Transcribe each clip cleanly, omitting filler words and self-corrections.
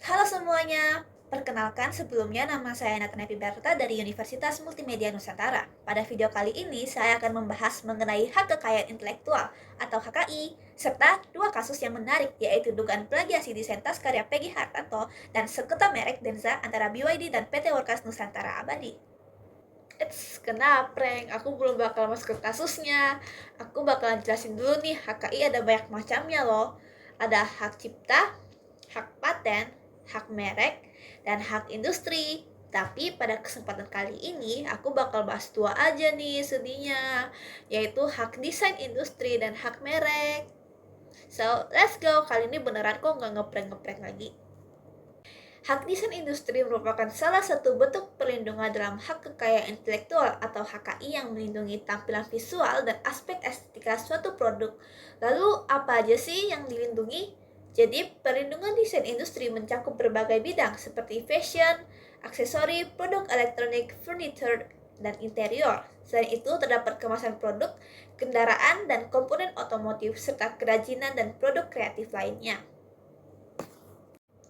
Halo semuanya, perkenalkan sebelumnya nama saya Nathan Epiberta dari Universitas Multimedia Nusantara. Pada video kali ini saya akan membahas mengenai hak kekayaan intelektual atau HKI, serta dua kasus yang menarik yaitu dugaan plagiasi desain tas karya Peggy Hartanto dan sengketa merek Denza antara BYD dan PT Workas Nusantara Abadi. Kena prank, aku belum bakal masuk ke kasusnya. Aku bakalan jelasin dulu nih, HKI ada banyak macamnya loh. Ada hak cipta, hak paten, hak merek, dan hak industri. Tapi pada kesempatan kali ini aku bakal bahas dua aja nih sedihnya, yaitu hak desain industri dan hak merek. So, let's go. Kali ini beneran kok nggak ngeprank-ngeprank lagi. Hak desain industri merupakan salah satu bentuk perlindungan dalam hak kekayaan intelektual atau HKI yang melindungi tampilan visual dan aspek estetika suatu produk. Lalu, apa aja sih yang dilindungi? Jadi, perlindungan desain industri mencakup berbagai bidang seperti fashion, aksesori, produk elektronik, furniture, dan interior. Selain itu, terdapat kemasan produk, kendaraan, dan komponen otomotif, serta kerajinan dan produk kreatif lainnya.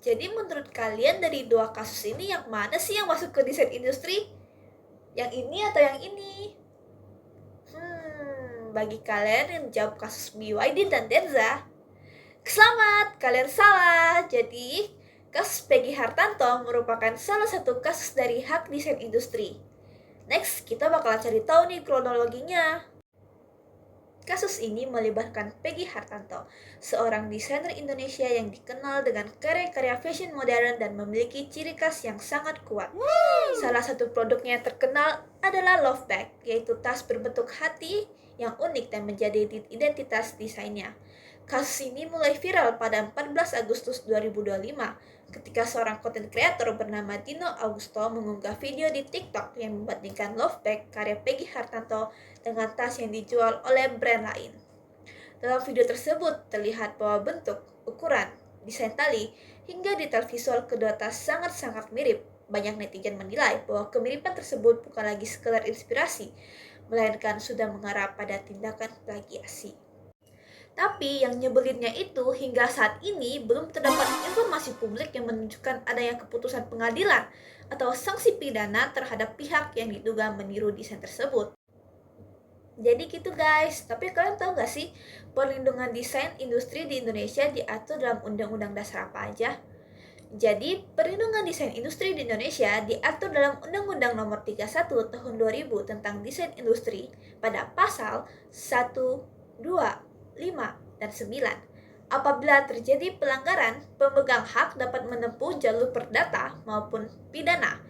Jadi menurut kalian dari dua kasus ini yang mana sih yang masuk ke desain industri? Yang ini atau yang ini? Bagi kalian yang jawab kasus BYD dan Denza, selamat, kalian salah. Jadi, kasus Peggy Hartanto merupakan salah satu kasus dari hak desain industri. Next, kita bakalan cari tahu nih kronologinya. Kasus ini melibatkan Peggy Hartanto, seorang desainer Indonesia yang dikenal dengan karya-karya fashion modern dan memiliki ciri khas yang sangat kuat. Salah satu produknya yang terkenal adalah Love Bag, yaitu tas berbentuk hati yang unik dan menjadi identitas desainnya. Kasus ini mulai viral pada 14 Agustus 2025 ketika seorang konten kreator bernama Dino Augusto mengunggah video di TikTok yang membandingkan Love Bag karya Peggy Hartanto dengan tas yang dijual oleh brand lain. Dalam video tersebut terlihat bahwa bentuk, ukuran, desain tali, hingga detail visual kedua tas sangat-sangat mirip. Banyak netizen menilai bahwa kemiripan tersebut bukan lagi sekedar inspirasi, melainkan sudah mengarah pada tindakan plagiasi. Tapi yang nyebelinnya itu hingga saat ini belum terdapat informasi publik yang menunjukkan adanya keputusan pengadilan atau sanksi pidana terhadap pihak yang diduga meniru desain tersebut. Jadi gitu guys, tapi kalian tahu gak sih perlindungan desain industri di Indonesia diatur dalam Undang-Undang Dasar apa aja? Jadi, perlindungan desain industri di Indonesia diatur dalam Undang-Undang Nomor 31 Tahun 2000 tentang Desain Industri pada pasal 1, 2, 5, dan 9. Apabila terjadi pelanggaran, pemegang hak dapat menempuh jalur perdata maupun pidana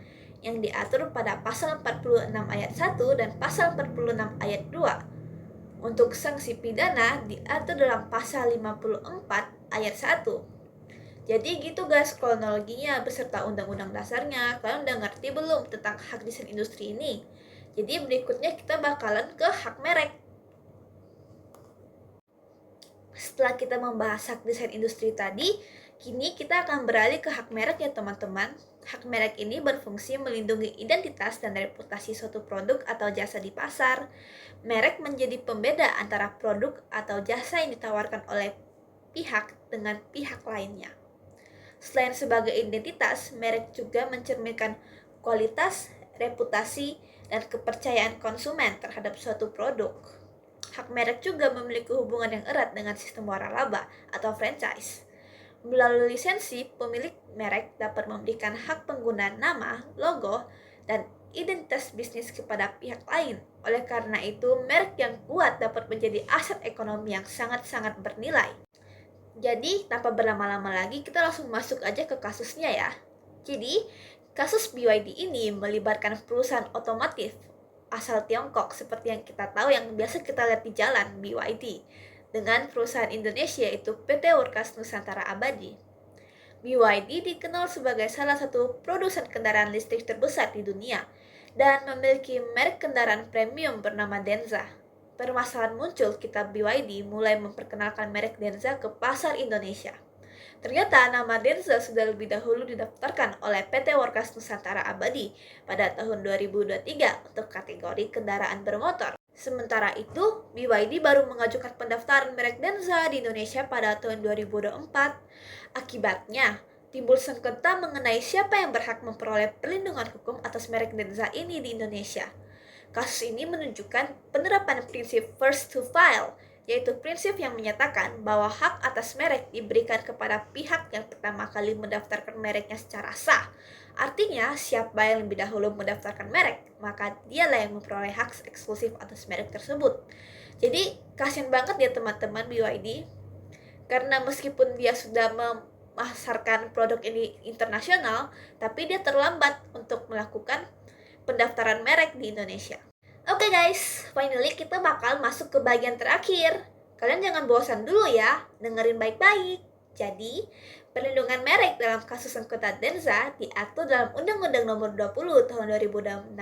yang diatur pada pasal 46 ayat 1 dan pasal 46 ayat 2. Untuk sanksi pidana diatur dalam pasal 54 ayat 1. Jadi gitu guys kronologinya beserta undang-undang dasarnya. Kalian udah ngerti belum tentang hak desain industri ini? Jadi berikutnya kita bakalan ke hak merek. Setelah kita membahas hak desain industri tadi, kini kita akan beralih ke hak merek ya teman-teman. Hak merek ini berfungsi melindungi identitas dan reputasi suatu produk atau jasa di pasar. Merek menjadi pembeda antara produk atau jasa yang ditawarkan oleh pihak dengan pihak lainnya. Selain sebagai identitas, merek juga mencerminkan kualitas, reputasi, dan kepercayaan konsumen terhadap suatu produk. Hak merek juga memiliki hubungan yang erat dengan sistem waralaba atau franchise. Melalui lisensi, pemilik merek dapat memberikan hak penggunaan nama, logo, dan identitas bisnis kepada pihak lain. Oleh karena itu, merek yang kuat dapat menjadi aset ekonomi yang sangat-sangat bernilai. Jadi, tanpa berlama-lama lagi, kita langsung masuk aja ke kasusnya ya. Jadi, kasus BYD ini melibatkan perusahaan otomotif asal Tiongkok seperti yang kita tahu yang biasa kita lihat di jalan, BYD, dengan perusahaan Indonesia yaitu PT Workas Nusantara Abadi. BYD dikenal sebagai salah satu produsen kendaraan listrik terbesar di dunia dan memiliki merek kendaraan premium bernama Denza. Permasalahan muncul ketika BYD mulai memperkenalkan merek Denza ke pasar Indonesia. Ternyata nama Denza sudah lebih dahulu didaftarkan oleh PT Workas Nusantara Abadi pada tahun 2023 untuk kategori kendaraan bermotor. Sementara itu, BYD baru mengajukan pendaftaran merek Denza di Indonesia pada tahun 2024. Akibatnya, timbul sengketa mengenai siapa yang berhak memperoleh perlindungan hukum atas merek Denza ini di Indonesia. Kasus ini menunjukkan penerapan prinsip first to file, yaitu prinsip yang menyatakan bahwa hak atas merek diberikan kepada pihak yang pertama kali mendaftarkan mereknya secara sah. Artinya, siapa yang lebih dahulu mendaftarkan merek, maka dialah yang memperoleh hak eksklusif atas merek tersebut. Jadi, kasian banget ya teman-teman BYD, karena meskipun dia sudah memasarkan produk ini internasional, tapi dia terlambat untuk melakukan pendaftaran merek di Indonesia. Oke guys, finally kita bakal masuk ke bagian terakhir. Kalian jangan bosan dulu ya, dengerin baik-baik. Jadi, perlindungan merek dalam kasus sengketa Denza diatur dalam Undang-Undang Nomor 20 Tahun 2016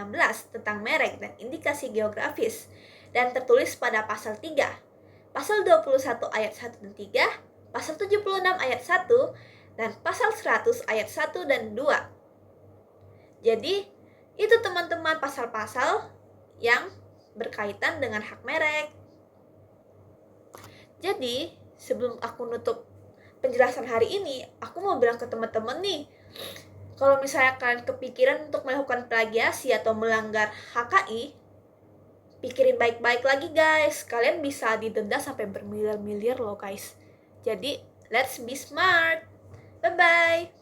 tentang merek dan indikasi geografis dan tertulis pada pasal 3, pasal 21 ayat 1 dan 3, pasal 76 ayat 1, dan pasal 100 ayat 1 dan 2. Jadi, itu teman-teman pasal-pasal yang berkaitan dengan hak merek. Jadi, sebelum aku nutup penjelasan hari ini, aku mau bilang ke teman-teman nih, kalau misalnya kalian kepikiran untuk melakukan plagiasi atau melanggar HKI, pikirin baik-baik lagi guys, kalian bisa didenda sampai bermiliar-miliar loh guys. Jadi, let's be smart. Bye-bye.